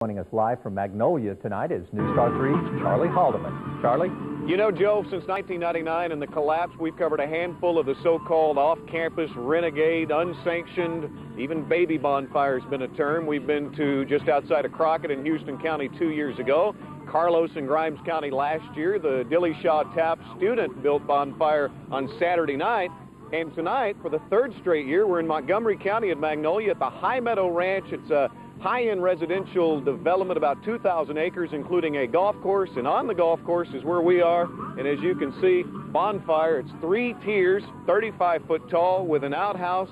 Joining us live from Magnolia tonight is News Star 3's Charlie Haldeman. Charlie? You know, Joe, since 1999 and the collapse, we've covered a handful of the so-called off-campus, renegade, unsanctioned, even baby bonfires been a term. We've been to just outside of Crockett in Houston County 2 years ago, Carlos in Grimes County last year, the Dillashaw Tap student-built bonfire on Saturday night. And tonight, for the third straight year, we're in Montgomery County at Magnolia at the High Meadow Ranch. It's a high-end residential development, about 2,000 acres, including a golf course. And on the golf course is where we are. And as you can see, bonfire, it's 3 tiers, 35 foot tall with an outhouse.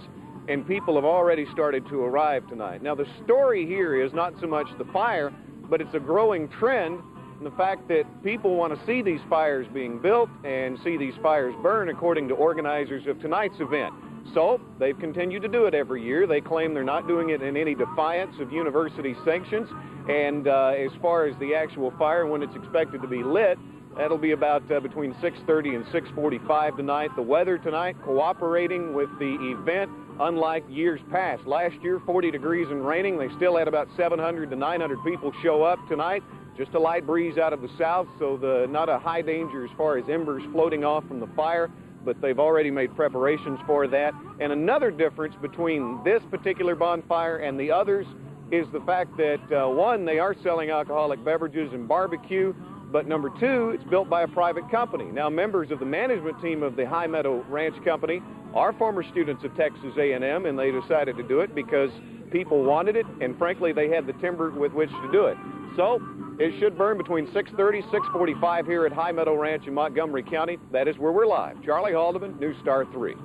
And people have already started to arrive tonight. Now, the story here is not so much the fire, but it's a growing trend. And the fact that people want to see these fires being built and see these fires burn, according to organizers of tonight's event. So they've continued to do it every year. They claim they're not doing it in any defiance of university sanctions. And as far as the actual fire, when it's expected to be lit, that'll be about between 6:30 and 6:45 tonight. The weather tonight cooperating with the event, unlike years past. Last year, 40 degrees and raining. They still had about 700 to 900 people show up tonight. Just a light breeze out of the south, so not a high danger as far as embers floating off from the fire, but they've already made preparations for that. And another difference between this particular bonfire and the others is the fact that, one, they are selling alcoholic beverages and barbecue, but number two, it's built by a private company. Now, members of the management team of the High Meadow Ranch Company are former students of Texas A&M, and they decided to do it because people wanted it, and frankly, they had the timber with which to do it. So it should burn between 6:30 and 6:45 here at High Meadow Ranch in Montgomery County. That is where we're live. Charlie Haldeman, News Star 3.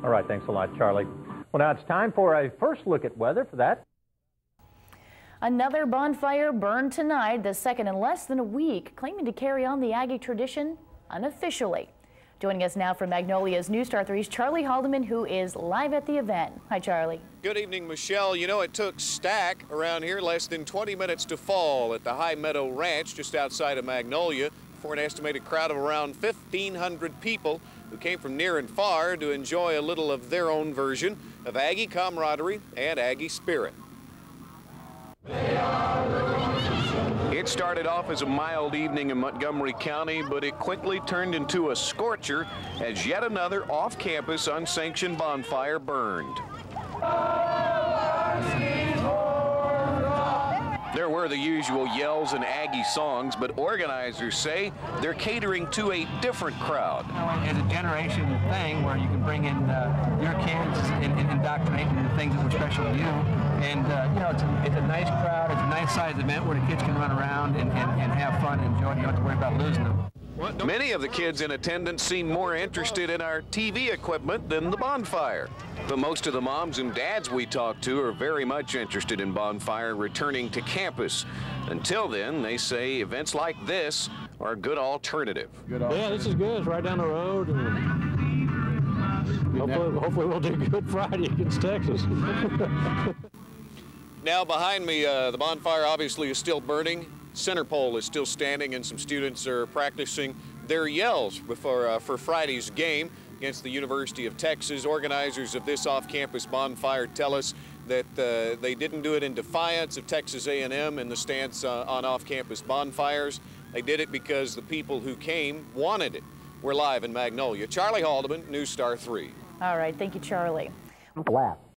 All right, thanks a lot, Charlie. Well, now it's time for a first look at weather. For that, another bonfire burned tonight, the second in less than a week, claiming to carry on the Aggie tradition unofficially. Joining us now from Magnolia's News Star 3's Charlie Haldeman, who is live at the event. Hi, Charlie. Good evening, Michelle. You know, it took stack around here less than 20 minutes to fall at the High Meadow Ranch just outside of Magnolia for an estimated crowd of around 1,500 people who came from near and far to enjoy a little of their own version of Aggie camaraderie and Aggie spirit. It started off as a mild evening in Montgomery County, but it quickly turned into a scorcher as yet another off-campus unsanctioned bonfire burned. There were the usual yells and Aggie songs, but organizers say they're catering to a different crowd. It's a generation thing where you can bring in your kids and indoctrinate them into things that were special to you. And, you know, it's a nice crowd. It's a nice-sized event where the kids can run around and have fun and enjoy it. You don't have to worry about losing them. Many of the kids in attendance seem more interested in our TV equipment than the bonfire. But most of the moms and dads we talked to are very much interested in bonfire returning to campus. Until then, they say events like this are a good alternative. Yeah, this is good. It's right down the road. And hopefully we'll do good Friday against Texas. Now behind me, the bonfire obviously is still burning. Center pole is still standing, and some students are practicing their yells for Friday's game against the University of Texas. Organizers of this off-campus bonfire tell us that they didn't do it in defiance of Texas A&M and the stance on off-campus bonfires. They did it because the people who came wanted it. We're live in Magnolia. Charlie Haldeman, News Star 3. All right, thank you, Charlie. lap.